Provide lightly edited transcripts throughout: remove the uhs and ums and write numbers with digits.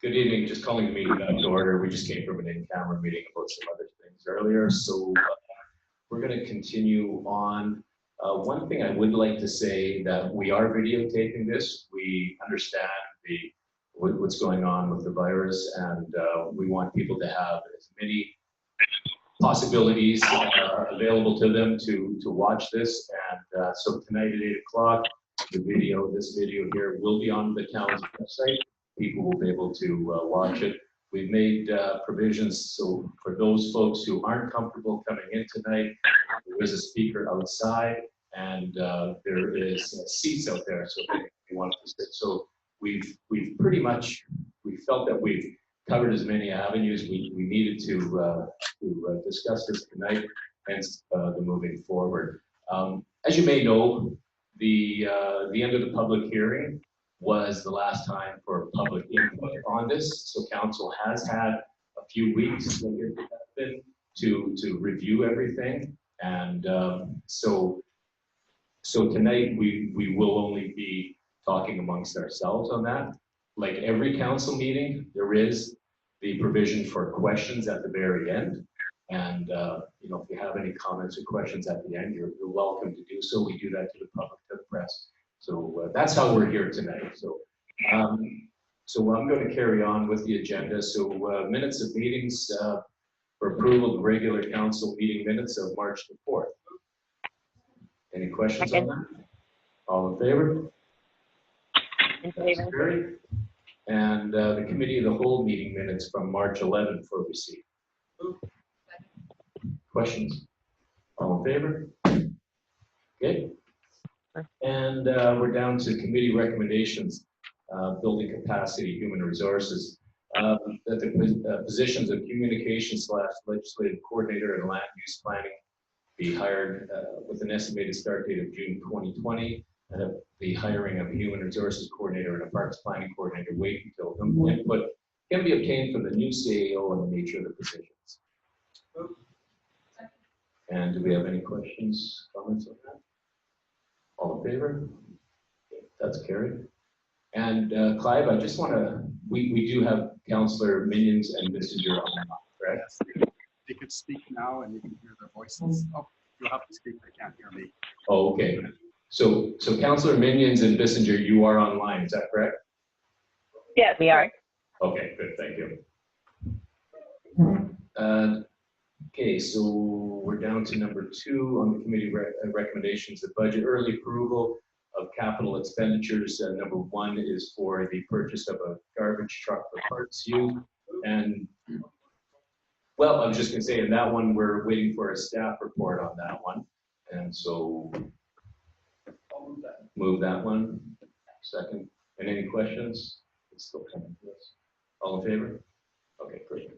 Good evening. Just calling the meeting back to order. We just came from an in-camera meeting about some other things earlier, so we're going to continue on. One thing I would like to say that we are videotaping this. We understand what's going on with the virus, and we want people to have as many possibilities available to them to watch this. And so tonight at 8 o'clock, this video here will be on the town's website. People will be able to watch it. We've made provisions so for those folks who aren't comfortable coming in tonight, there is a speaker outside, and there is seats out there, so if you want to sit. So we've pretty much, we felt that we've covered as many avenues we needed to discuss this tonight, hence the moving forward. As you may know, the end of the public hearing was the last time for public input on this. So council has had a few weeks to review everything. And so tonight we will only be talking amongst ourselves on that. Like every council meeting, there is the provision for questions at the very end. And you know, if you have any comments or questions at the end, you're welcome to do so. We do that to the public, to the press. So that's how we're here tonight. So so I'm going to carry on with the agenda. So minutes of meetings for approval of regular council meeting minutes of March the 4th. Any questions on that? All in favor? In favor. And the committee of the whole meeting minutes from March 11th for receipt. Questions? All in favor? Okay. And we're down to committee recommendations, building capacity, human resources. That the positions of communication/legislative coordinator and land use planning be hired with an estimated start date of June 2020, and the hiring of a human resources coordinator and a parks planning coordinator wait until input can be obtained from the new CAO and the nature of the positions. And do we have any questions, comments on that? All in favor? Okay, that's carried. And Clive, I just want to, we do have Councillor Minions and Bissinger on, correct? Yes, they could speak now and you can hear their voices. Oh, you'll have to speak, they can't hear me. Oh, okay. So Councillor Minions and Bissinger, you are online, is that correct? Yes, we are. Okay, good, thank you. Okay, so we're down to number 2 on the committee recommendations, the budget early approval of capital expenditures. Number 1 is for the purchase of a garbage truck for parts used. And well, I was just gonna say, in that one, we're waiting for a staff report on that one. And so I'll move that one. Second. And any questions? It's still coming to us. All in favor? Okay, great.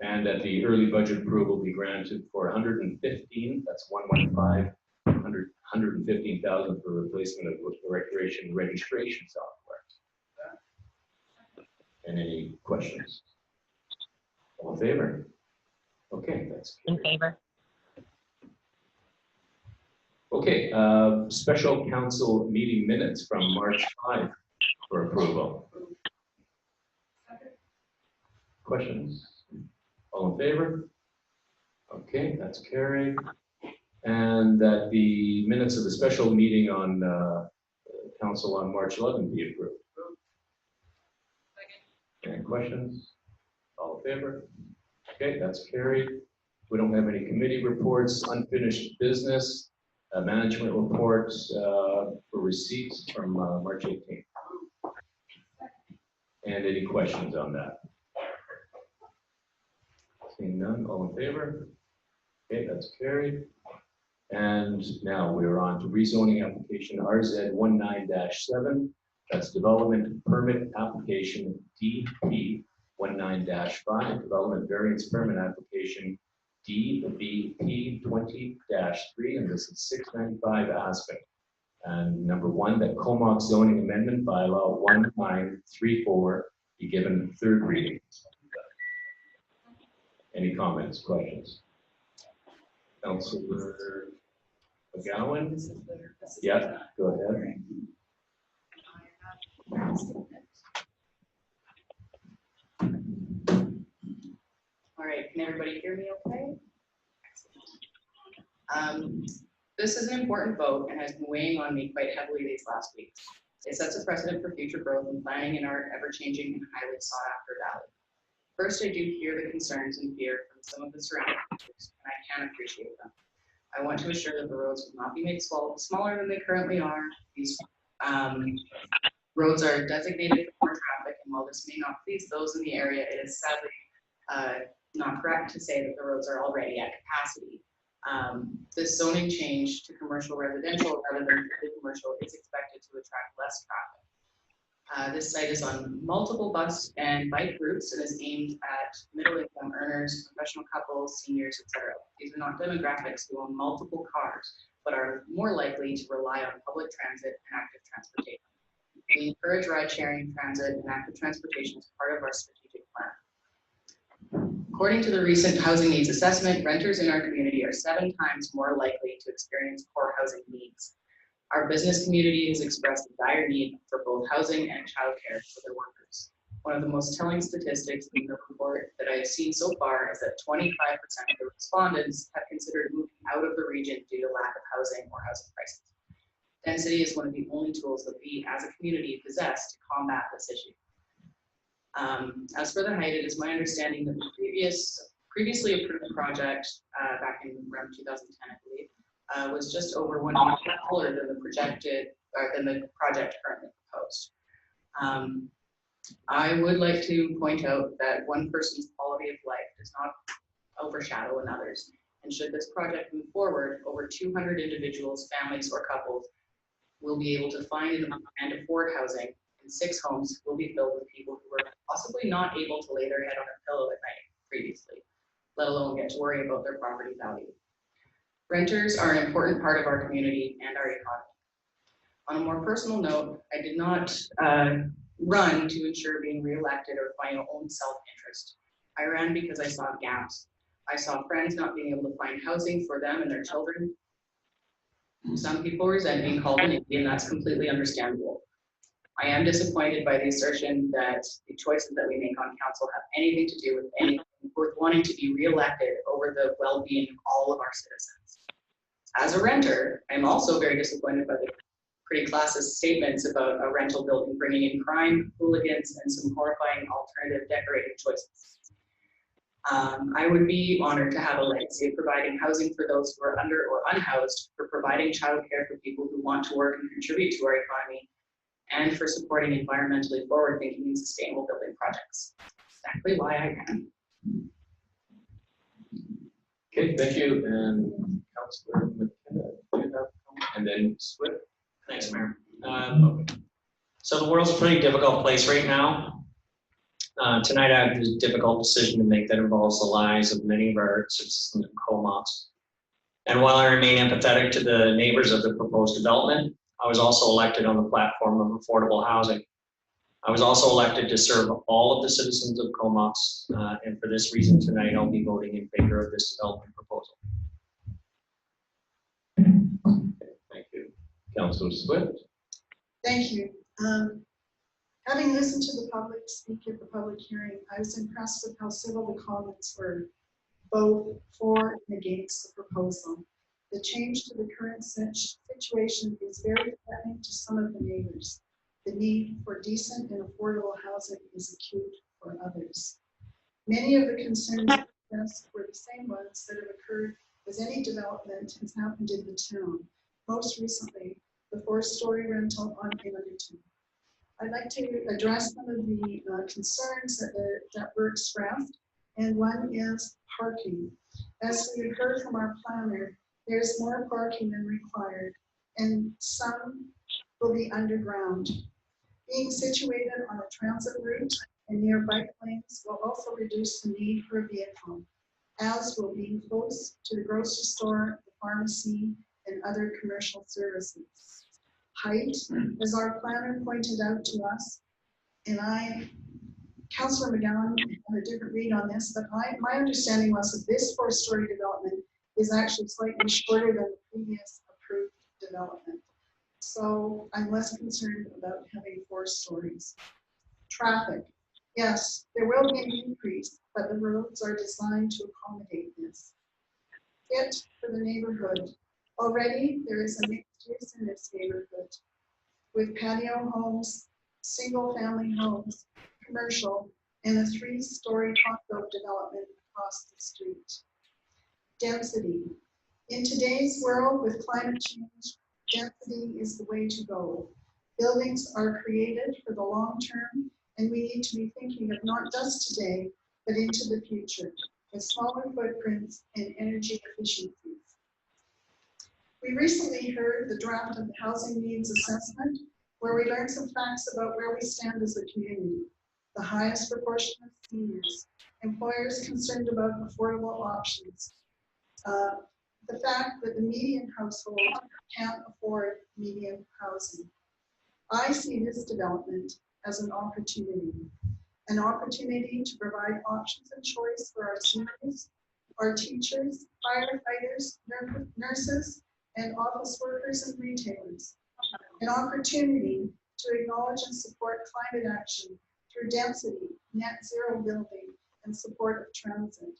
And that the early budget approval be granted for 115, that's 115, 115,000 for replacement of the recreation registration software. And any questions? All in favor? Okay, that's good. In favor. Okay, special council meeting minutes from March 5 for approval. Questions? All in favor? Okay, that's carried. And that the minutes of the special meeting on council on March 11th be approved. Any questions? All in favor? Okay, that's carried. We don't have any committee reports, unfinished business, management reports for receipts from March 18th. And any questions on that? Seeing none, all in favor? Okay, that's carried. And now we're on to rezoning application RZ 19-7. That's development permit application DP 19-5, development variance permit application DVP 20-3, and this is 695 Aspen. And number 1, that Comox zoning amendment bylaw 1934 be given 3rd reading. Any comments, questions? Councillor McGowan? Yeah, go ahead. Can everybody hear me okay? This is an important vote and has been weighing on me quite heavily these last weeks. It sets a precedent for future growth and planning in our ever-changing and highly sought-after valley. First, I do hear the concerns and fear from some of the surrounding groups, and I can appreciate them. I want to assure that the roads will not be made smaller than they currently are. These roads are designated for more traffic, and while this may not please those in the area, it is sadly not correct to say that the roads are already at capacity. This zoning change to commercial residential rather than commercial is expected to attract less traffic. This site is on multiple bus and bike routes and is aimed at middle-income earners, professional couples, seniors, etc. These are not demographics who own multiple cars, but are more likely to rely on public transit and active transportation. We encourage ride-sharing, transit, and active transportation as part of our strategic plan. According to the recent housing needs assessment, renters in our community are 7 times more likely to experience poor housing needs. Our business community has expressed a dire need for both housing and childcare for their workers. One of the most telling statistics in the report that I have seen so far is that 25% of the respondents have considered moving out of the region due to lack of housing or housing prices. Density is one of the only tools that we as a community possess to combat this issue. As for the height, it is my understanding that the previously approved project back in around 2010, I believe, was just over 1 meter taller than the project currently proposed. I would like to point out that one person's quality of life does not overshadow another's. And should this project move forward, over 200 individuals, families, or couples will be able to find and afford housing, and 6 homes will be filled with people who were possibly not able to lay their head on a pillow at night previously, let alone get to worry about their property value. Renters are an important part of our community and our economy. On a more personal note, I did not run to ensure being reelected or my own self-interest. I ran because I saw gaps. I saw friends not being able to find housing for them and their children. Some people resent being called an Indian, that's completely understandable. I am disappointed by the assertion that the choices that we make on council have anything to do with anything worth wanting to be reelected over the well-being of all of our citizens. As a renter, I'm also very disappointed by the pretty classist statements about a rental building bringing in crime, hooligans, and some horrifying alternative decorating choices. I would be honored to have a legacy of providing housing for those who are under or unhoused, for providing childcare for people who want to work and contribute to our economy, and for supporting environmentally forward-thinking and sustainable building projects. Exactly why I ran. Okay, thank you. And Councillor McKenna, do you have, and then Swift? Thanks, Mayor. So the world's a pretty difficult place right now. Tonight I have a difficult decision to make that involves the lives of many of our citizens in Comox. And while I remain empathetic to the neighbors of the proposed development, I was also elected on the platform of affordable housing. I was also elected to serve all of the citizens of Comox, and for this reason tonight I'll be voting in favor of this development proposal. Thank you. Councillor Swift? Thank you. Having listened to the public speak at the public hearing, I was impressed with how civil the comments were, both for and against the proposal. The change to the current situation is very threatening to some of the neighbors. The need for decent and affordable housing is acute for others. Many of the concerns expressed were the same ones that have occurred as any development has happened in the town. Most recently, the 4-story rental on Hamilton. I'd like to address some of the concerns that were expressed, and one is parking. As we heard from our planner, there's more parking than required, and some will be underground. Being situated on a transit route and near bike lanes will also reduce the need for a vehicle, as will being close to the grocery store, the pharmacy, and other commercial services. Height, as our planner pointed out to us, and Councillor McGowan had a different read on this, but my understanding was that this 4-story development is actually slightly shorter than the previous approved development. So I'm less concerned about having 4 stories. Traffic. Yes, there will be an increase, but the roads are designed to accommodate this. Fit for the neighborhood. Already, there is a mixed use in this neighborhood with patio homes, single-family homes, commercial, and a 3-story condo development across the street. Density. In today's world with climate change, density is the way to go. Buildings are created for the long term, and we need to be thinking of not just today, but into the future, with smaller footprints and energy efficiencies. We recently heard the draft of the Housing Needs Assessment, where we learned some facts about where we stand as a community. The highest proportion of seniors, employers concerned about affordable options, the fact that the median household can't afford median housing. I see this development as an opportunity to provide options and choice for our seniors, our teachers, firefighters, nurses, and office workers and retailers. An opportunity to acknowledge and support climate action through density, net zero building, and support of transit.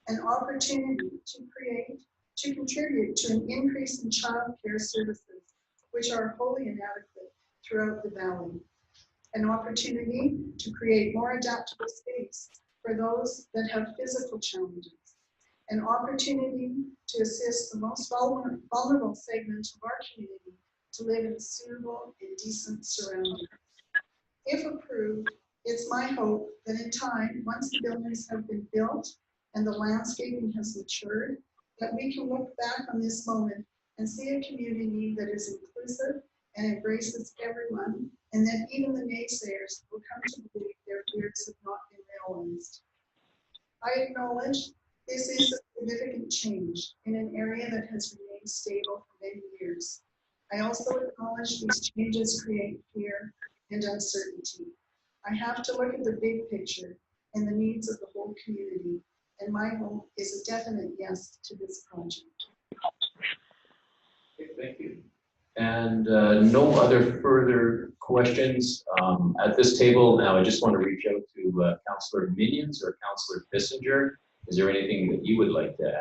An opportunity to contribute to an increase in child care services, which are wholly inadequate throughout the valley. An opportunity to create more adaptable space for those that have physical challenges. An opportunity to assist the most vulnerable segment of our community to live in suitable and decent surroundings. If approved, it's my hope that in time, once the buildings have been built and the landscaping has matured, that we can look back on this moment and see a community that is inclusive and embraces everyone, and that even the naysayers will come to believe their fears have not been realized. I acknowledge this is a significant change in an area that has remained stable for many years. I also acknowledge these changes create fear and uncertainty. I have to look at the big picture and the needs of the whole community, and my hope is a definite yes to this project. Okay, thank you. And no other further questions at this table. Now, I just want to reach out to Councillor Minions or Councillor Bissinger. Is there anything that you would like to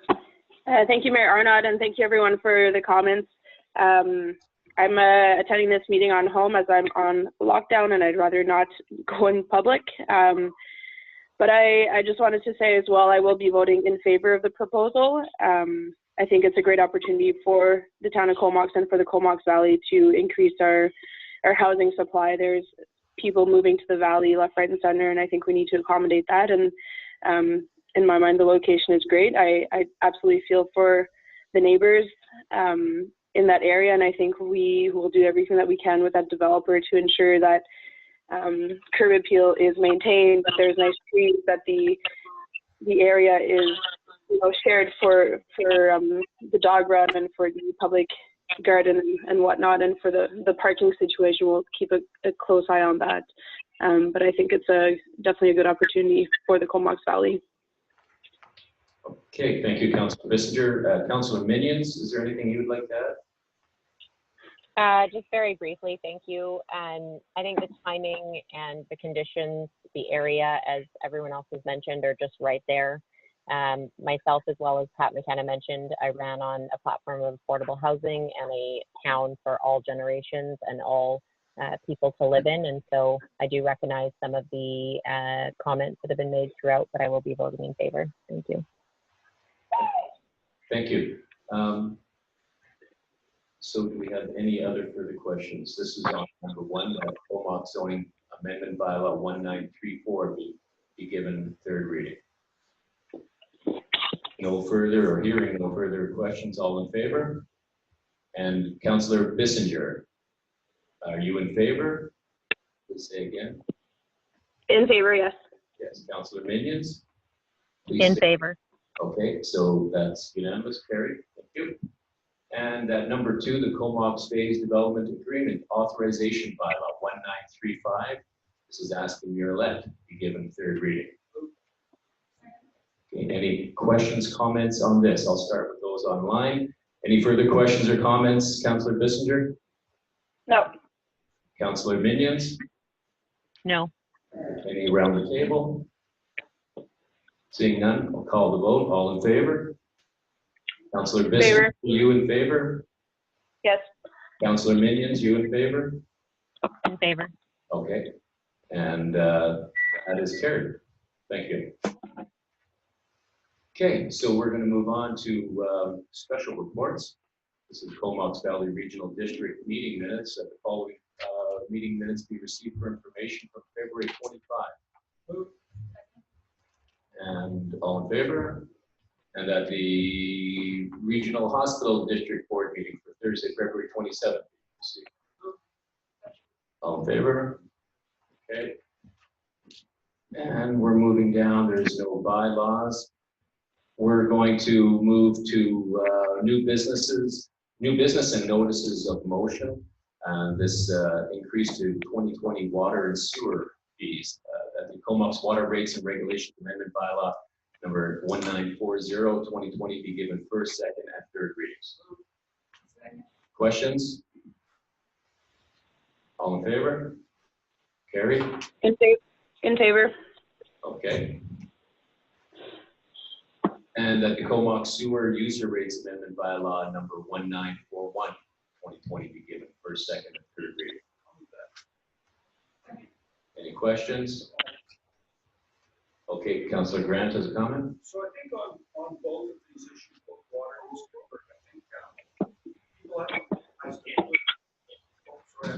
add? Thank you, Mayor Arnott, and thank you everyone for the comments. I'm attending this meeting on home as I'm on lockdown and I'd rather not go in public. But I just wanted to say as well, I will be voting in favor of the proposal. I think it's a great opportunity for the town of Comox and for the Comox Valley to increase our housing supply. There's people moving to the valley left, right, and center, and I think we need to accommodate that. And in my mind, the location is great. I absolutely feel for the neighbors in that area, and I think we will do everything that we can with that developer to ensure that curb appeal is maintained, that there's nice trees, that the area is shared for the dog run and for the public garden and whatnot, and for the parking situation. We'll keep a close eye on that. But I think it's definitely a good opportunity for the Comox Valley. Okay, thank you, Councillor Bissinger. Councillor Minions, is there anything you would like to add? Just very briefly, thank you. And I think the timing and the conditions, the area, as everyone else has mentioned, are just right there. Myself, as well as Pat McKenna mentioned, I ran on a platform of affordable housing and a town for all generations and all people to live in. And so I do recognize some of the comments that have been made throughout, but I will be voting in favor. Thank you. Thank you. So do we have any other further questions? This is on number 1, that Comox zoning amendment bylaw 1934 be given third reading. No further, or hearing no further questions, all in favor? And Councillor Bissinger, are you in favor? Please say again. In favor, yes. Yes. Councillor Minions? In favor. Okay, so that's unanimous, carried. Thank you. And at number 2, the Comox Phase Development Agreement Authorization Bylaw 1935. This is asking your elect to be given third reading. Okay, any questions, comments on this? I'll start with those online. Any further questions or comments, Councillor Bissinger? No. Councillor Minions? No. Any around the table? Seeing none, I'll call the vote. All in favor? Councillor Bissell, Favor. you in favor? Yes. Councillor Minions, you in favor? In favor. Okay, and that is carried. Thank you. Okay, so we're going to move on to special reports. This is Comox Valley Regional District meeting minutes. The following meeting minutes be received for information from February 25. And all in favor? And at the Regional Hospital District Board meeting for Thursday, February 27th. All in favor? Okay. And we're moving down. There's no bylaws. We're going to move to new business and notices of motion. And this increase to 2020 water and sewer fees. That the Comox Water Rates and Regulations Amendment Bylaw number 1940, 2020 be given first, second, and third readings. Questions? All in favor? Carried? In favor. Okay. And that the Comox Sewer User Rates Amendment Bylaw number 1941, 2020 be given first, second, and third reading. Any questions? Okay, Councillor Grant has a comment. So I think on both of these issues, both water and sewer,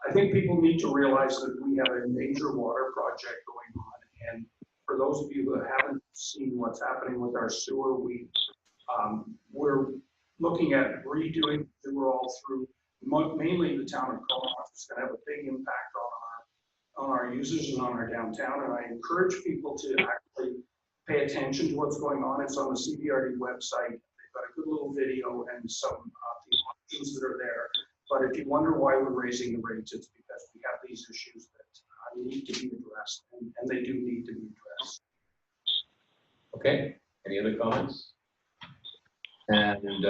I think people need to realize that we have a major water project going on, and for those of you who haven't seen what's happening with our sewer, we're looking at redoing sewer all through mainly the town of Comox. It's going to have a big impact on our users and on our downtown, and I encourage people to actually pay attention to what's going on. It's on the CBRD website. They've got a good little video and some of the options that are there. But if you wonder why we're raising the rates, it's because we have these issues that need to be addressed, and they do need to be addressed. Okay, any other comments? And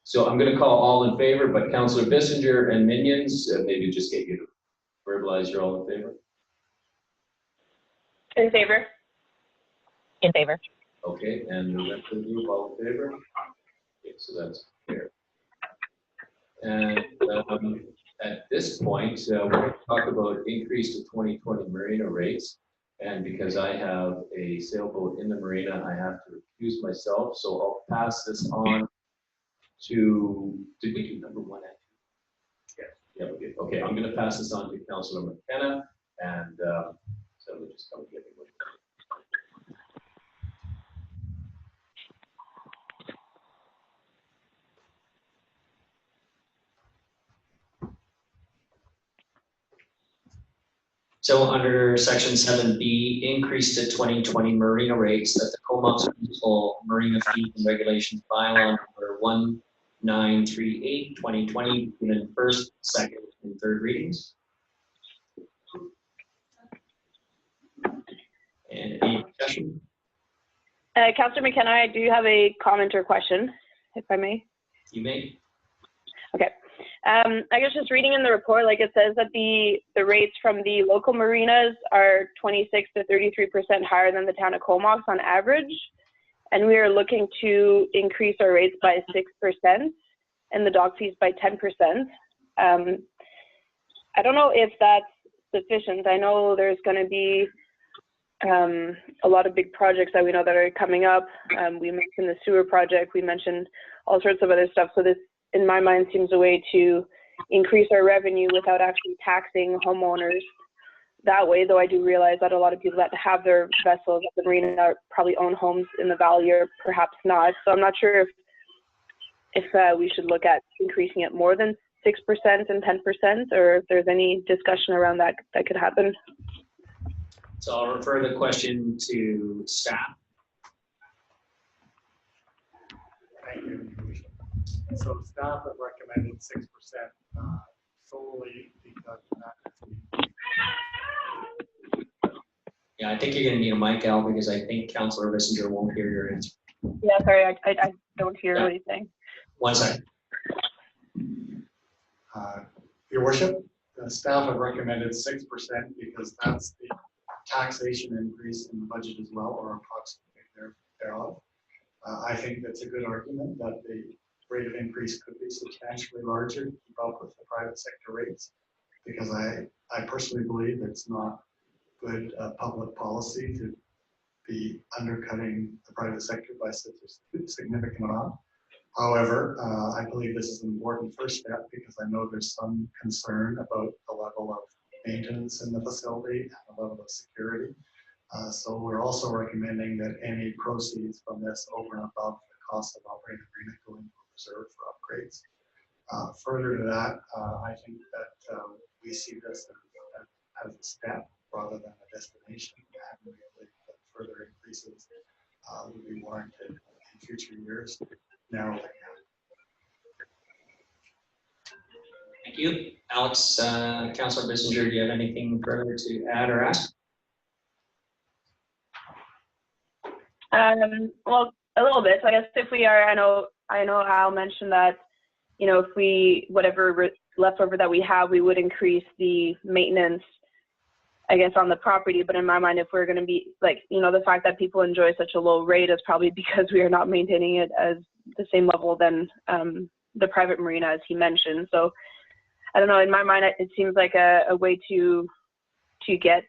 so I'm going to call all in favor, but Councillor Bissinger and Minions, maybe just get you to verbalize you're all in favor. In favor. In favor. Okay, and the rest of the group all in favor? Okay, so that's clear. And at this point, we're going to talk about increase to 2020 marina rates. And because I have a sailboat in the marina, I have to recuse myself. So I'll pass this on to, did we do number one? Yeah, we did. Okay, I'm going to pass this on to Councillor McKenna, and so we'll just come together with it. So under section 7B, increase to 2020 marina rates that the Comox Municipal Marina Fees and Regulations Bylaw number 1938, 2020, given first, second, and third readings. And any discussion? Councillor McKenna, I do have a comment or question, if I may. You may. Okay. I guess just reading in the report, like it says that the rates from the local marinas are 26 to 33% higher than the town of Comox on average. And we are looking to increase our rates by 6% and the dock fees by 10%. I don't know if that's sufficient. I know there's going to be a lot of big projects that we know that are coming up. We mentioned the sewer project. We mentioned all sorts of other stuff. So this, in my mind, seems a way to increase our revenue without actually taxing homeowners that way, though I do realize that a lot of people that have their vessels at the marina probably own homes in the valley or perhaps not. So I'm not sure if we should look at increasing it more than 6% and 10%, or if there's any discussion around that that could happen. So I'll refer the question to staff. Thank you. So staff have recommended 6% solely because of that. Yeah, I think you're going to need a mic, Al, because I think Councillor Bissinger won't hear your answer. Yeah, sorry, I don't hear what he's saying. 1 second. Your worship, the staff have recommended 6% because that's the taxation increase in the budget as well, or approximately thereof. I think that's a good argument that the rate of increase could be substantially larger to keep up with the private sector rates, because I personally believe it's not good public policy to be undercutting the private sector by such a significant amount. However, I believe this is an important first step because I know there's some concern about the level of maintenance in the facility and the level of security. So we're also recommending that any proceeds from this over and above the cost of operating agreement go into a reserve for upgrades. Further to that, I think that we see this as a step rather than a destination, and we believe that further increases would be warranted in future years. Narrow that down. Thank you. Alex, Councillor Bissinger, do you have anything further to add or ask? Well, a little bit. So I guess if we are, I know Al mentioned that, you know, if we, whatever leftover that we have, we would increase the maintenance, I guess, on the property. But in my mind, if we're going to be like, you know, the fact that people enjoy such a low rate is probably because we are not maintaining it as the same level than the private marina, as he mentioned. So I don't know, in my mind, it seems like a way to get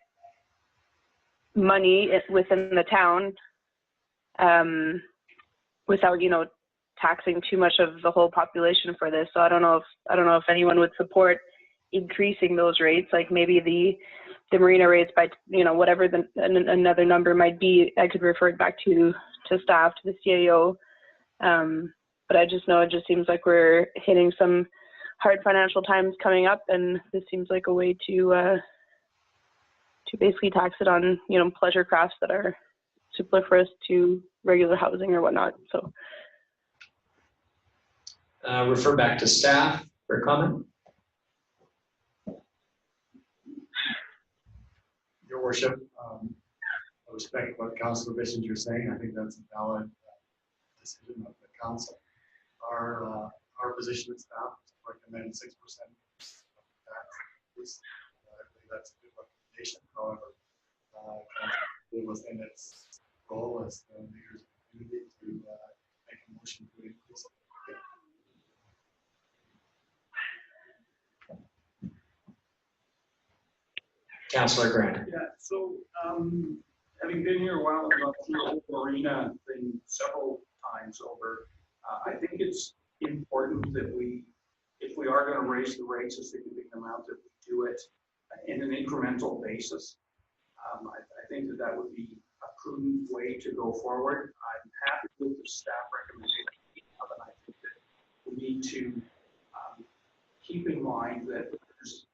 money within the town without, you know, taxing too much of the whole population for this. So I don't know if anyone would support increasing those rates, like maybe the marina rates by, you know, whatever another number might be. I could refer it back to staff, to the CAO. But I just know it just seems like we're hitting some hard financial times coming up, and this seems like a way to basically tax it on, you know, pleasure crafts that are superfluous to regular housing or whatnot. So Refer back to staff for comment. Your worship, I respect what Councillor Bissinger is saying. I think that's a valid decision of the council. Our position as staff is to recommend 6% of that. I believe that's a good recommendation. However, it was in its role as the leaders of the community to make a motion to increase it. Councillor Grant. Yeah, so having been here a while, I've gone through the whole arena thing several times over. I think it's important that if we are going to raise the rates a significant amount, that we do it in an incremental basis. I think that would be a prudent way to go forward. I'm happy with the staff recommendation, and I think that we need to keep in mind that there's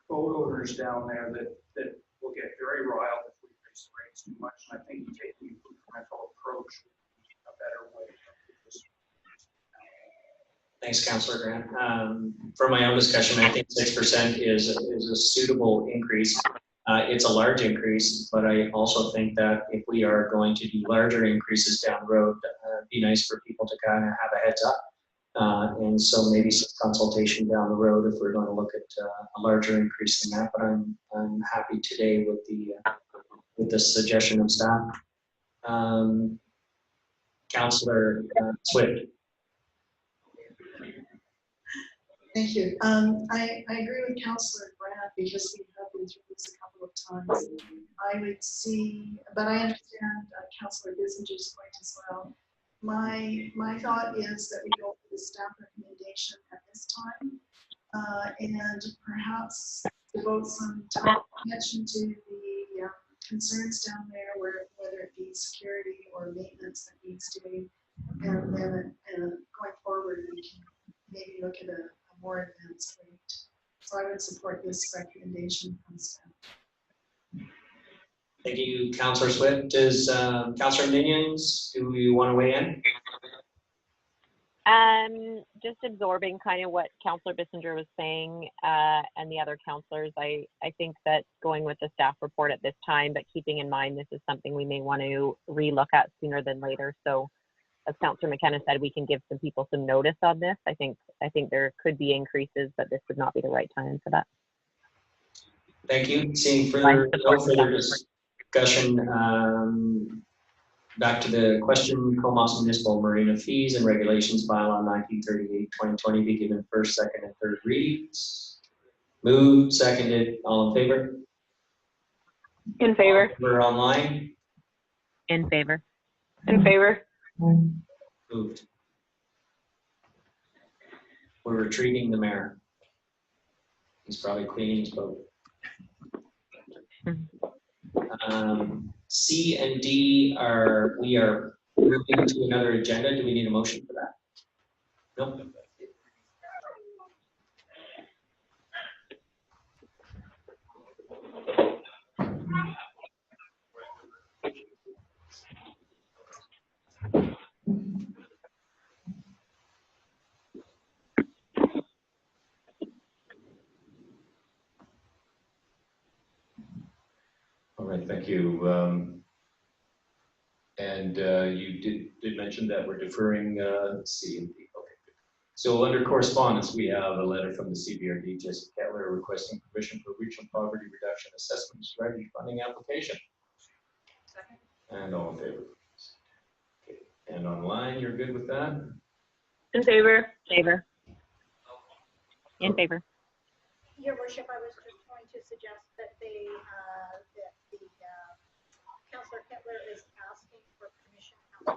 boat owners down there that will get very riled if we raise the rates too much. And I think taking an incremental approach would be a better way to do this. Thanks, Councillor Grant. For my own discussion, I think 6% is a suitable increase. It's a large increase, but I also think that if we are going to do larger increases down the road, it'd be nice for people to kind of have a heads up. And so maybe some consultation down the road if we're going to look at a larger increase than that. But I'm happy today with the suggestion of staff. Councillor Swift. Thank you. I agree with Councillor Grant because we have been through this a couple of times. I would see, but I understand Councillor Bissinger's point as well. My thought is that we go for the staff recommendation at this time and perhaps devote some time attention to the concerns down there, whether it be security or maintenance that needs doing, and then going forward we can maybe look at a more advanced rate. So I would support this recommendation from staff. Thank you, Councillor Swift. Does Councillor Minions, do you want to weigh in? Just absorbing kind of what Councillor Bissinger was saying and the other councillors. I think that going with the staff report at this time, but keeping in mind this is something we may want to relook at sooner than later. So as Councillor McKenna said, we can give some people some notice on this. I think there could be increases, but this would not be the right time for that. Thank you. Seeing no further discussion, back to the question, Comox Municipal Marina Fees and Regulations Bylaw 1938-2020 be given first, second, and third readings. Moved, seconded, all in favor? In favor. We're online. In favor. In favor. Moved. We're retreating the mayor. He's probably cleaning his boat. C and D we are moving to another agenda. Do we need a motion for that? Nope. All right, thank you. And you did mention that we're deferring C and D. Okay, good. So under correspondence, we have a letter from the CBRD, Jesse Kettler, requesting permission for regional poverty reduction assessment strategy funding application. Second. And all in favor? Okay. And online, you're good with that? In favor. Favor. In favor. Your worship, I was just going to suggest that Councillor Kettler is asking for permission for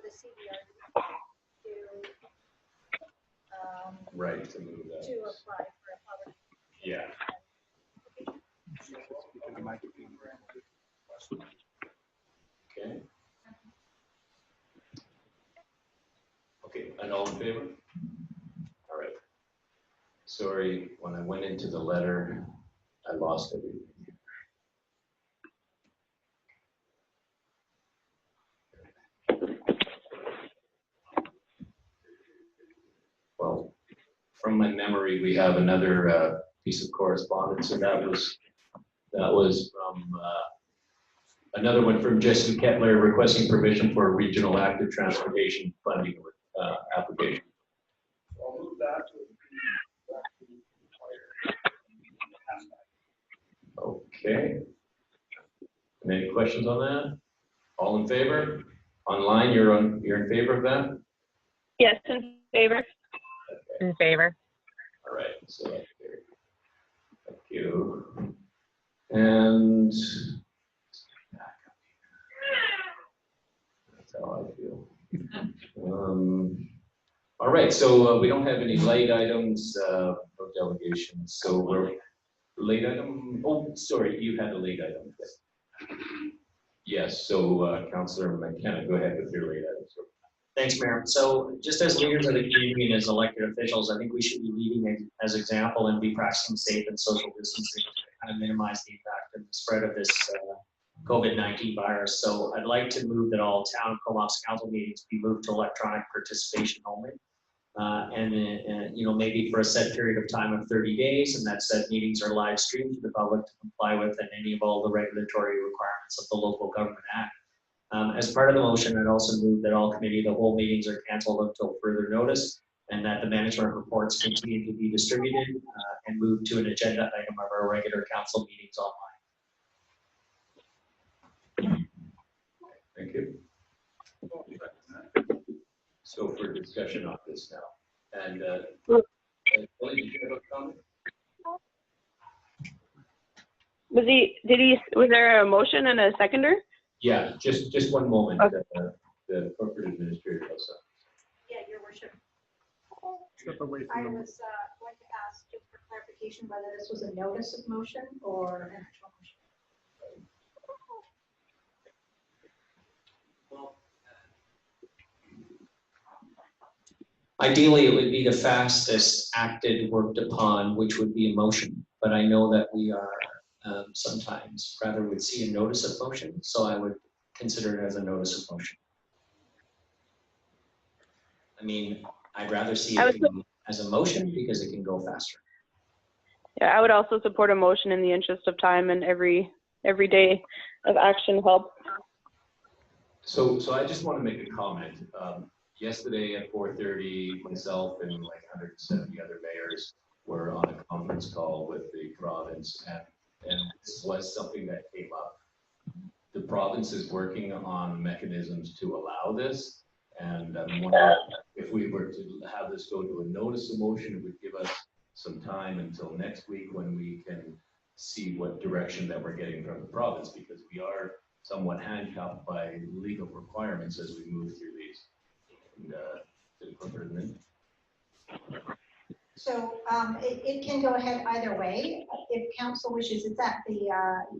the CBRD Right, to move that. to apply for a poverty. Yeah. Okay. Okay, and all in favor? All right. Sorry, when I went into the letter, I lost everything. Well, from my memory, we have another piece of correspondence, and that was from another one from Jesse Kettler requesting permission for a regional active transportation funding application. I'll move that to Okay. Any questions on that? All in favor? Online, you're in favor of that? Yes, in favor. In favor. All right, so that's carried. Thank you. And that's how I feel. All right, so we don't have any late items, no delegations. So we're late item. Oh, sorry, you had a late item. Yes, so Councillor McKenna, go ahead with your late items. Thanks, Mayor. So just as leaders of the community and as elected officials, I think we should be leading as example and be practicing safe and social distancing to kind of minimize the impact and the spread of this COVID-19 virus. So I'd like to move that all town Comox council meetings be moved to electronic participation only. And maybe for a set period of time of 30 days, and that said meetings are live streamed to the public to comply with and any of all the regulatory requirements of the Local Government Act. As part of the motion, I'd also move that all committee of the whole meetings are canceled until further notice, and that the management reports continue to be distributed and move to an agenda item of our regular council meetings online. Thank you. So for discussion on this now, and Billy, did you have a comment? Was there a motion and a seconder? Yeah, just one moment. Okay. The corporate administrator also. Yeah, your worship. step away I from the. was going to ask just for clarification whether this was a notice of motion or an actual motion. Ideally, it would be the fastest acted, worked upon, which would be a motion. But I know that we are sometimes rather would see a notice of motion, so I would consider it as a notice of motion. I mean, I'd rather see it as a motion because it can go faster. Yeah, I would also support a motion in the interest of time, and every day of action help. So I just want to make a comment. Yesterday at 4:30, myself and like 170 other mayors were on a conference call with the province, and this was something that came up. The province is working on mechanisms to allow this, and I'm wondering if we were to have this go to a notice of motion, it would give us some time until next week when we can see what direction that we're getting from the province, because we are somewhat handcuffed by legal requirements as we move through these. And, So it can go ahead either way. If council wishes, it's at the,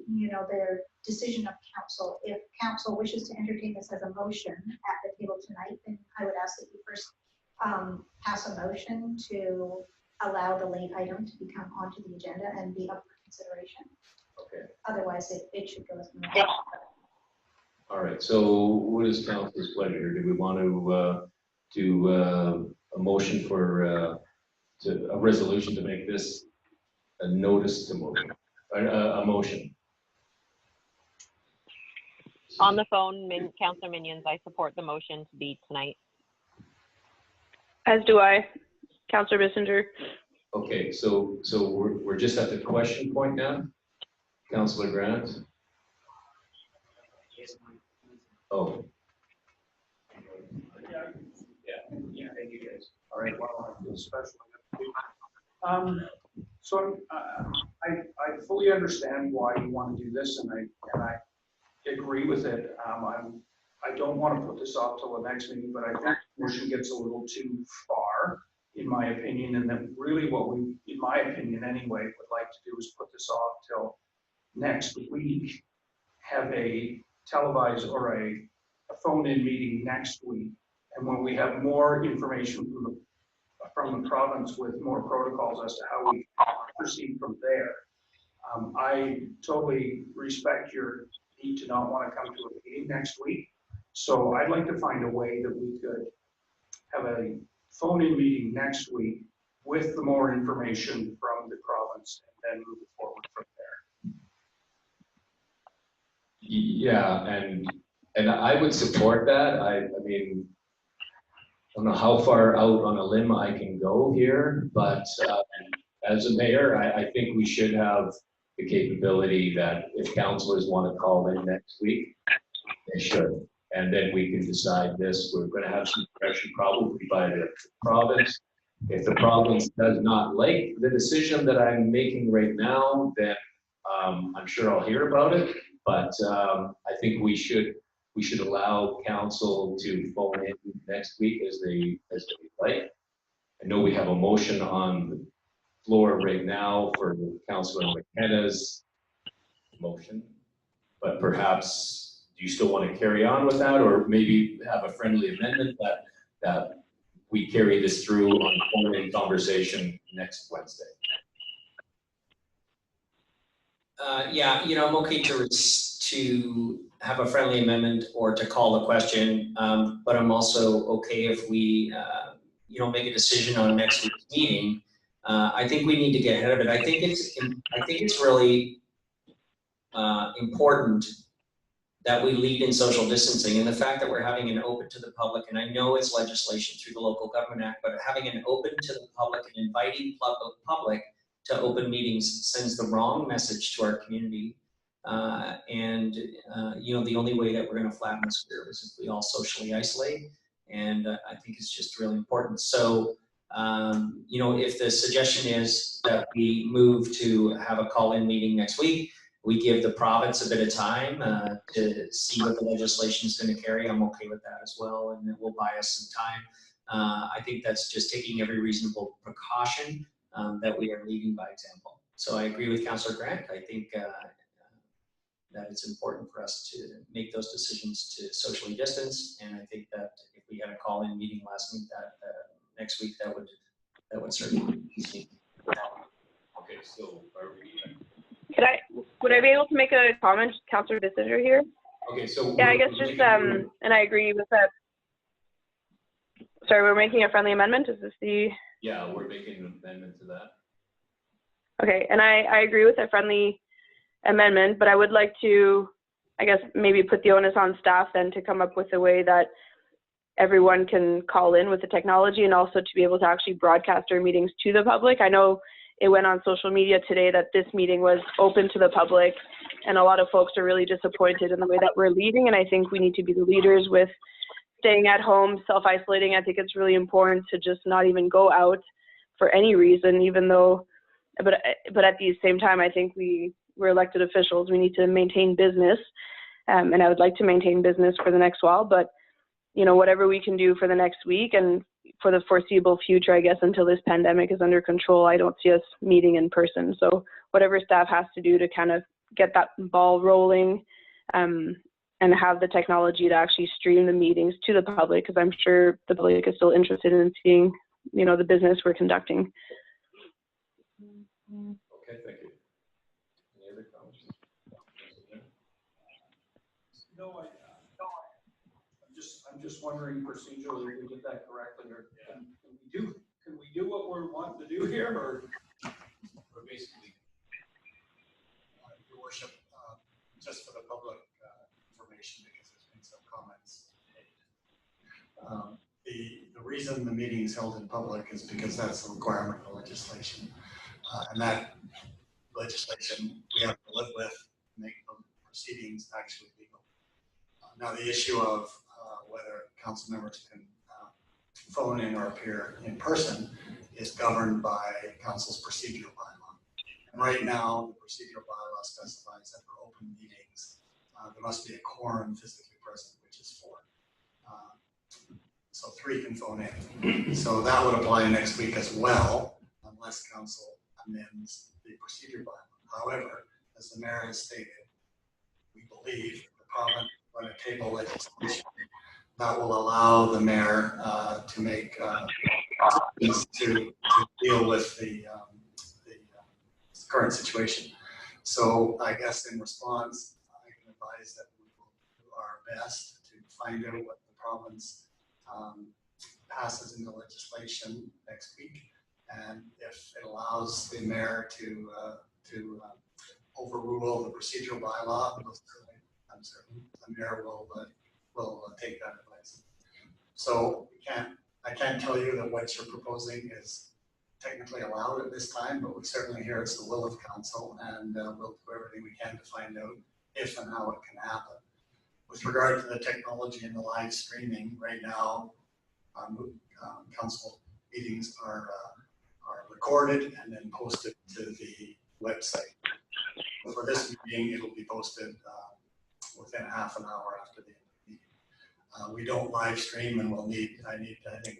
the decision of council. If council wishes to entertain this as a motion at the table tonight, then I would ask that you first pass a motion to allow the late item to become onto the agenda and be up for consideration. Okay. Otherwise, it should go as a motion. All right, so what is council's pleasure? Do we want to do a motion for a resolution to make this a notice to motion, a motion? On the phone, Councillor Minions, I support the motion to be tonight. As do I, Councillor Bissinger. Okay, so we're just at the question point now. Councillor Grant. Oh. Yeah, thank you guys. All right, well, I feel special. So I fully understand why you want to do this, and I agree with it. I don't want to put this off till the next meeting, but I think the motion gets a little too far, in my opinion, and then really what we, in my opinion anyway, would like to do is put this off till next week, have a televised or a phone-in meeting next week, and when we have more information from the province with more protocols as to how we proceed from there. I totally respect your need to not want to come to a meeting next week, so I'd like to find a way that we could have a phone-in meeting next week with the more information from the province, and then move forward from there. Yeah, and I would support that. I mean, I don't know how far out on a limb I can go here, but as a mayor, I think we should have the capability that if councilors want to call in next week, they should. And then we can decide this. We're going to have some direction probably by the province. If the province does not like the decision that I'm making right now, then I'm sure I'll hear about it. But I think we should allow council to phone in next week as they like. I know we have a motion on the floor right now for Councilor McKenna's motion, but perhaps do you still want to carry on with that, or maybe have a friendly amendment that we carry this through on phone-in conversation next Wednesday? Yeah, I'm okay to have a friendly amendment or to call the question, but I'm also okay if we, make a decision on next week's meeting. I think we need to get ahead of it. I think it's really important that we lead in social distancing, and the fact that we're having an open to the public, and I know it's legislation through the Local Government Act, but having an open to the public and inviting public to open meetings sends the wrong message to our community. The only way that we're going to flatten this curve is if we all socially isolate. And I think it's just really important. So, if the suggestion is that we move to have a call-in meeting next week, we give the province a bit of time to see what the legislation is going to carry. I'm okay with that as well, and it will buy us some time. I think that's just taking every reasonable precaution that we are leading by example. So I agree with Councillor Grant. I think that it's important for us to make those decisions to socially distance, and I think that if we had a call-in meeting last week, next week, that would certainly be. Okay, so are we? Would I be able to make a comment, Councillor Bissinger here? Okay, so yeah, I guess just and I agree with that. Sorry, we're making a friendly amendment. Is this the? Yeah, we're making an amendment to that. Okay, and I agree with a friendly amendment, but I would like to I guess maybe put the onus on staff then to come up with a way that everyone can call in with the technology, and also to be able to actually broadcast our meetings to the public. I know it went on social media today that this meeting was open to the public, and a lot of folks are really disappointed in the way that we're leading, and I think we need to be the leaders with staying at home, self-isolating. I think it's really important to just not even go out for any reason, even though, but at the same time, I think we're elected officials. We need to maintain business, and I would like to maintain business for the next while, but you know, whatever we can do for the next week and for the foreseeable future, I guess, until this pandemic is under control, I don't see us meeting in person. So whatever staff has to do to kind of get that ball rolling, and have the technology to actually stream the meetings to the public, because I'm sure the public is still interested in seeing, you know, the business we're conducting. Okay, thank you. Any other comments? No, I'm just wondering procedurally if we did that correctly, or can we do what we're wanting to do here, or? Or basically, Your worship, just for the public information, because there's been some comments made. The reason the meeting is held in public is because that's the requirement of the legislation. And that legislation we have to live with, make the proceedings actually legal. Now the issue of whether council members can phone in or appear in person is governed by council's procedural bylaw. And right now, the procedural bylaw specifies that for open meetings, there must be a quorum physically present, which is 4. So 3 can phone in. So that would apply next week as well, unless council amends the procedure bylaw. However, as the mayor has stated, we believe the province on a table legislation that will allow the mayor to make to deal with the current situation. So I guess in response, I can advise that we will do our best to find out what the province passes into legislation next week, and if it allows the mayor to overrule the procedural bylaw, I'm certain the mayor will take that advice. So I can't tell you that what you're proposing is technically allowed at this time, but we certainly hear it's the will of council, and we'll do everything we can to find out if and how it can happen. With regard to the technology and the live streaming, right now, council meetings are recorded and then posted to the website. For this meeting, it'll be posted within half an hour after the end of the meeting. We don't live stream, and I think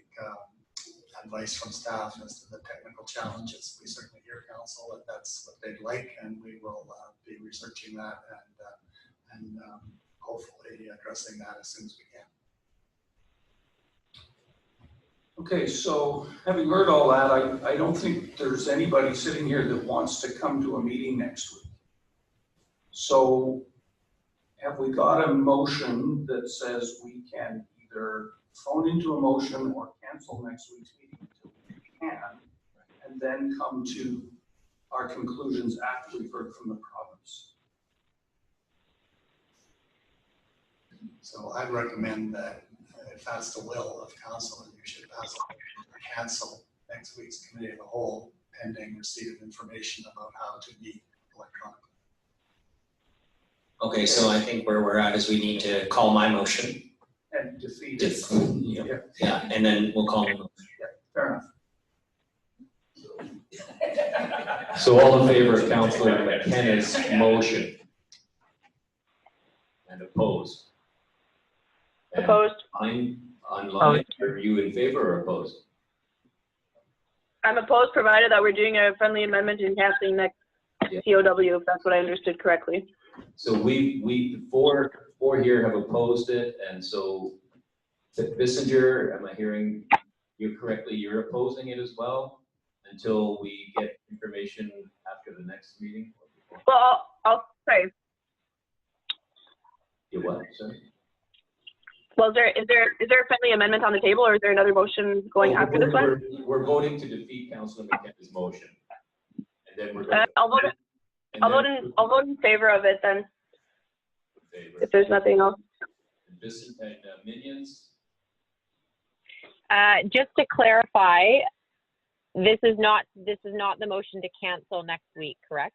advice from staff as to the technical challenges. We certainly hear council that that's what they'd like, and we will be researching that and hopefully addressing that as soon as we can. Okay, so having heard all that, I don't think there's anybody sitting here that wants to come to a meeting next week. So have we got a motion that says we can either phone into a motion or cancel next week's meeting until we can, and then come to our conclusions after we've heard from the province? So I'd recommend that if that's the will of council, you should pass a cancel next week's committee of the whole, pending receipt of information about how to meet electronically. Okay, so I think where we're at is we need to call my motion. And defeat it. Yeah, and then we'll call my motion. Yeah, fair enough. So all in favor of Councillor McKenna's motion? And opposed? And Opposed. I'm online. Are you in favor or opposed? I'm opposed, provided that we're doing a friendly amendment and canceling next COW, if that's what I understood correctly. So we four here have opposed it, and so Bissinger, am I hearing you correctly? You're opposing it as well until we get information after the next meeting? Well, I'll say. You what, sorry? Well, is there a friendly amendment on the table, or is there another motion going after this one? We're voting to defeat Councilor McKenna's motion, and then we're going I'll vote in favor of it then. favor. if there's nothing else. And Minions? Just to clarify, this is not the motion to cancel next week, correct?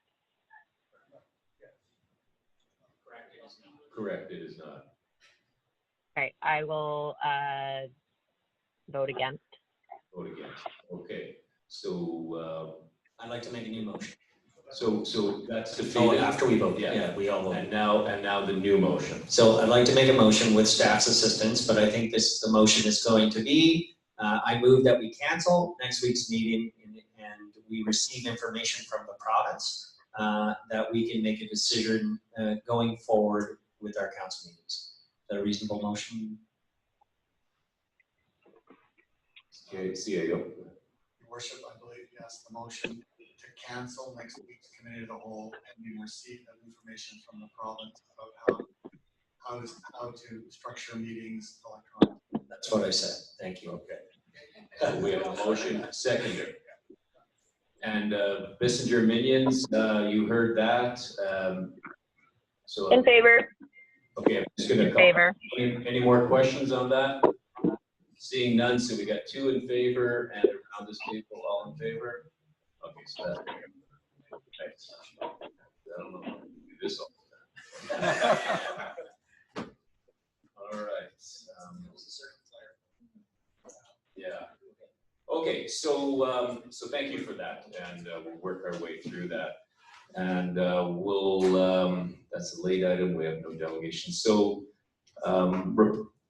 Correct, it is not. Okay, I will vote against. Vote against. Okay, so, I'd like to make a new motion. so that's Oh, defeated. after we vote, Yeah. yeah, we all vote. And now the new motion. So I'd like to make a motion with staff's assistance, but I think the motion is going to be, I move that we cancel next week's meeting and we receive information from the province that we can make a decision going forward with our council meetings. Is that a reasonable motion? Okay, CAO. Your worship, I believe, yes, the motion to cancel next week's committee of the whole pending receipt of information from the province about how to structure meetings electronically. That's what I said. Thank you. Okay. So we have a motion, seconder. And Bissinger Minions, you heard that. So, In favor. okay, I'm just gonna In call. favor. Any more questions on that? Seeing none, so we got 2 in favor and around this table, all in favor? Okay, so that. Thanks. I don't know, how to do this all the time. All right. Yeah. Okay, so thank you for that, and we'll work our way through that. And that's a late item, we have no delegation. So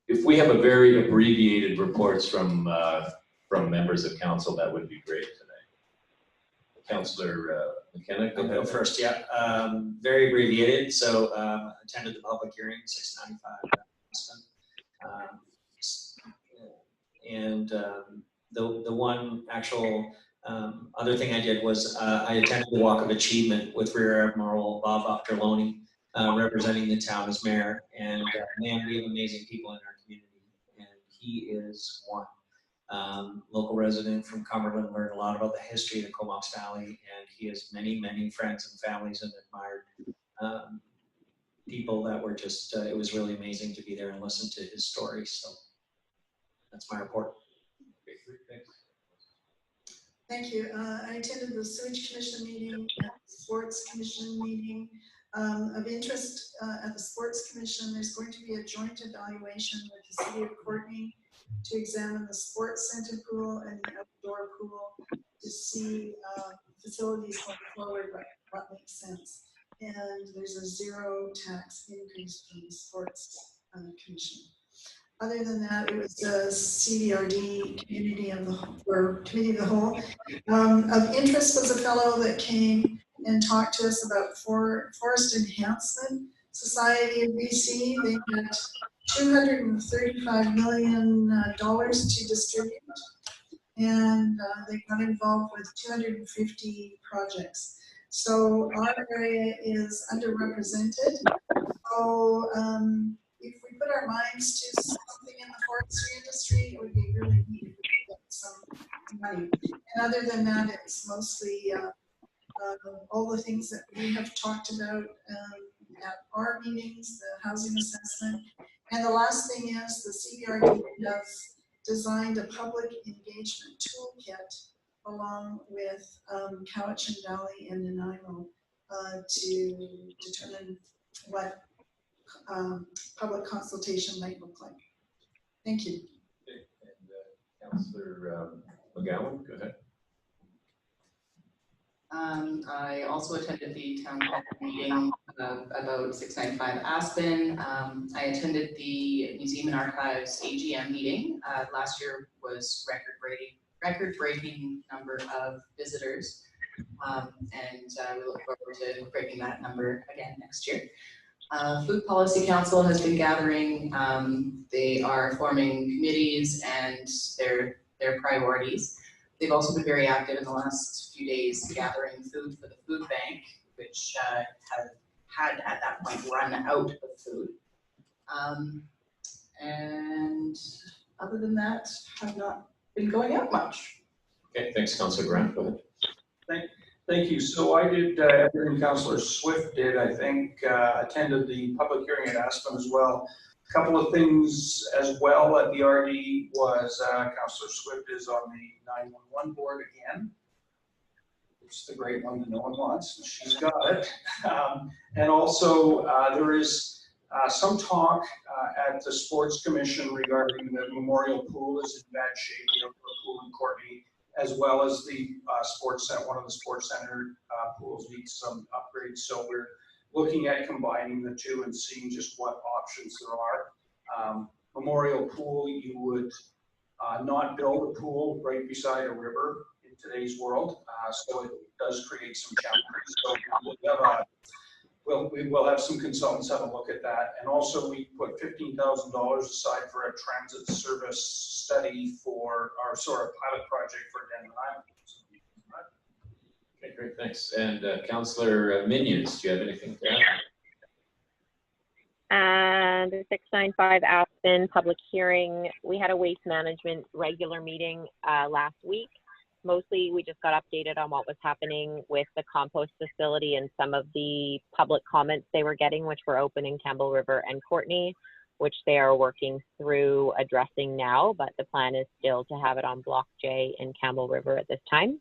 if we have a very abbreviated reports from members of council, that would be great today. Councillor McKenna, go I'll go ahead. first, yeah. Very abbreviated, so attended the public hearing, 695 Aspen. And the one actual other thing I did was I attended the Walk of Achievement with Rear Admiral Bob Octorloni, representing the town as mayor. And man, we have amazing people in our community, and he is one. Local resident from Cumberland, learned a lot about the history of the Comox Valley, and he has many, many friends and families and admired people that were just, it was really amazing to be there and listen to his story. So that's my report. Okay, great, thanks. Thank you. I attended the Sewage Commission meeting, and the Sports Commission meeting. Of interest at the Sports Commission, there's going to be a joint evaluation with the City of Courtenay to examine the sports center pool and the outdoor pool to see facilities going forward, what makes sense. And there's a zero tax increase from the Sports Commission. Other than that, it was a CDRD committee of the whole. Of interest was a fellow that came and talked to us about Forest Enhancement Society of BC. They had $235 million to distribute, and they got involved with 250 projects. So our area is underrepresented. So if we put our minds to something in the forestry industry, it would be really neat if we could get some money. And other than that, it's mostly all the things that we have talked about at our meetings, the housing assessment. And the last thing is the CBRD has designed a public engagement toolkit along with Cowichan Valley and Nanaimo to determine what public consultation might look like. Thank you. Okay, and Councillor McGowan, go ahead. I also attended the town hall meeting about 695 Aspen. I attended the Museum and Archives AGM meeting. Last year was record-breaking number of visitors, and we look forward to breaking that number again next year. Food Policy Council has been gathering. They are forming committees and their priorities. They've also been very active in the last few days gathering food for the food bank, which had at that point run out of food. And other than that, have not been going out much. Okay, thanks, Councillor Grant, go ahead. Thank you. So I did everything Councillor Swift did, I think, attended the public hearing at Aspen as well. A couple of things as well at the RD was Councillor Swift is on the 911 board again. It's the great one that no one wants, and she's got it. And also there is some talk at the Sports Commission regarding the Memorial Pool is in bad shape, the outdoor pool in Courtney, as well as the sports center, one of the sports center pools needs some upgrades. So we're looking at combining the two and seeing just what options there are. Memorial Pool, you would not build a pool right beside a river in today's world, so it does create some challenges. So we will have some consultants have a look at that. And also we put $15,000 aside for a transit service study for our pilot project for Denman Island. Okay, great, thanks. And Councillor Minions, do you have anything to add? And the 695 Aspen public hearing, we had a waste management regular meeting last week. Mostly we just got updated on what was happening with the compost facility and some of the public comments they were getting, which were open in Campbell River and Courtney, which they are working through addressing now, but the plan is still to have it on Block J in Campbell River at this time.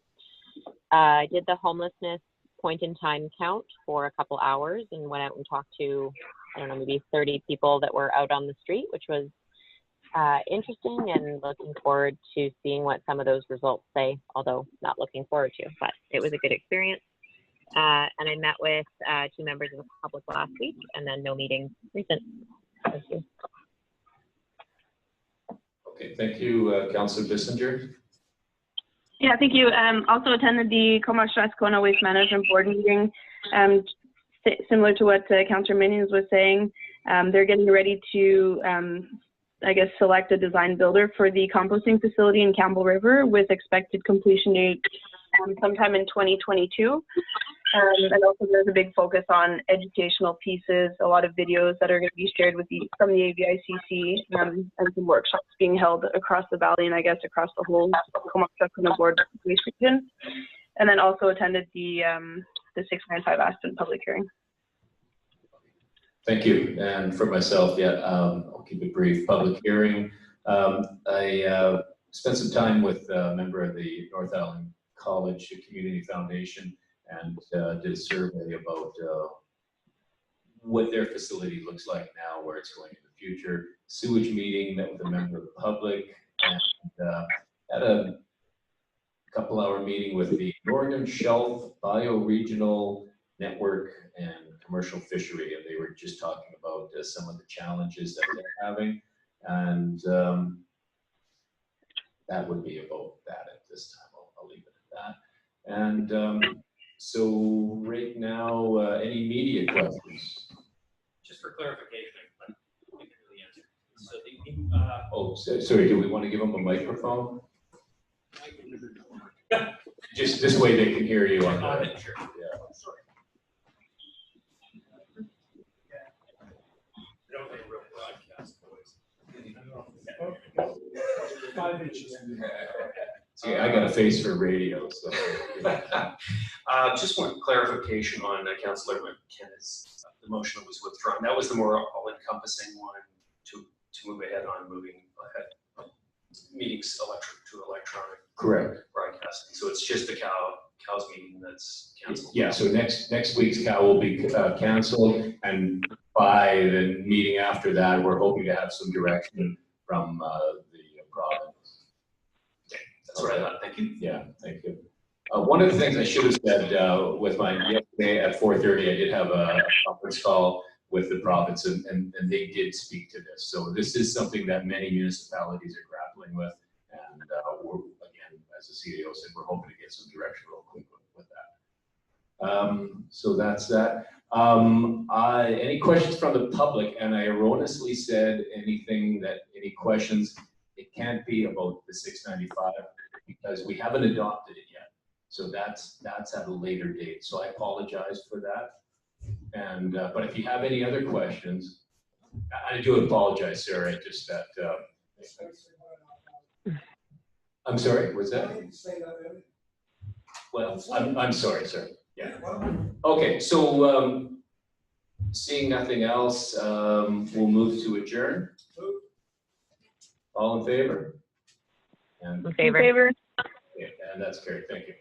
I did the homelessness point in time count for a couple hours and went out and talked to, I don't know, maybe 30 people that were out on the street, which was interesting, and looking forward to seeing what some of those results say, although not looking forward to, but it was a good experience. And I met with 2 members of the public last week, and then no meeting recent. Thank you. Okay, thank you, Councillor Bissinger. Yeah, thank you. Also attended the Comox-Strathcona Waste Management Board meeting. Similar to what Councillor Minions was saying, they're getting ready to I guess, select a design builder for the composting facility in Campbell River with expected completion date sometime in 2022. And also there's a big focus on educational pieces, a lot of videos that are going to be shared with from the AVICC, and some workshops being held across the valley and I guess across the whole Comox-Strathcona Board waste region. And then also attended the 695 Aspen public hearing. Thank you. And for myself, yeah, I'll keep it brief. Public hearing. I spent some time with a member of the North Island College Community Foundation and did a survey about what their facility looks like now, where it's going in the future. Sewage meeting, met with a member of the public, and had a couple-hour meeting with the Northern Shelf Bioregional Network and Commercial Fishery, and they were just talking about some of the challenges that they're having, and that would be about that at this time. I'll leave it at that. And so right now, any media questions? Just for clarification, I can really answer. So the Sorry, do we want to give them a microphone? Just this way they can hear you on the. Sure. Yeah. Sorry. I don't think real broadcast voice. 5 inches. See, I got a face for radio, so. Just one clarification on Councillor McKenna's, the motion that was withdrawn. That was the more all-encompassing one to move ahead on moving ahead meetings to electronic. Correct. Broadcasting. So it's just the COWS meeting that's canceled. Yeah, so next week's COW will be canceled, and by the meeting after that, we're hoping to have some direction from the province. Okay, that's what I thought. Thank you. Yeah, thank you. One of the things I should have said with my yesterday at 4:30, I did have a conference call with the province, and they did speak to this. So this is something that many municipalities are grappling with, and we're, again, as the CEO said, we're hoping to get some direction real quick with that. So that's that. Any questions from the public? And I erroneously said any questions, it can't be about the 695 because we haven't adopted it yet. So that's at a later date. So I apologize for that. And but if you have any other questions, I do apologize, Sarah. Just that. I'm sorry. What's that? Well, I'm sorry, sir. Yeah. Okay, so seeing nothing else, we'll move to adjourn. All in favor? And In favor? In favor? yeah, and that's carried. Thank you.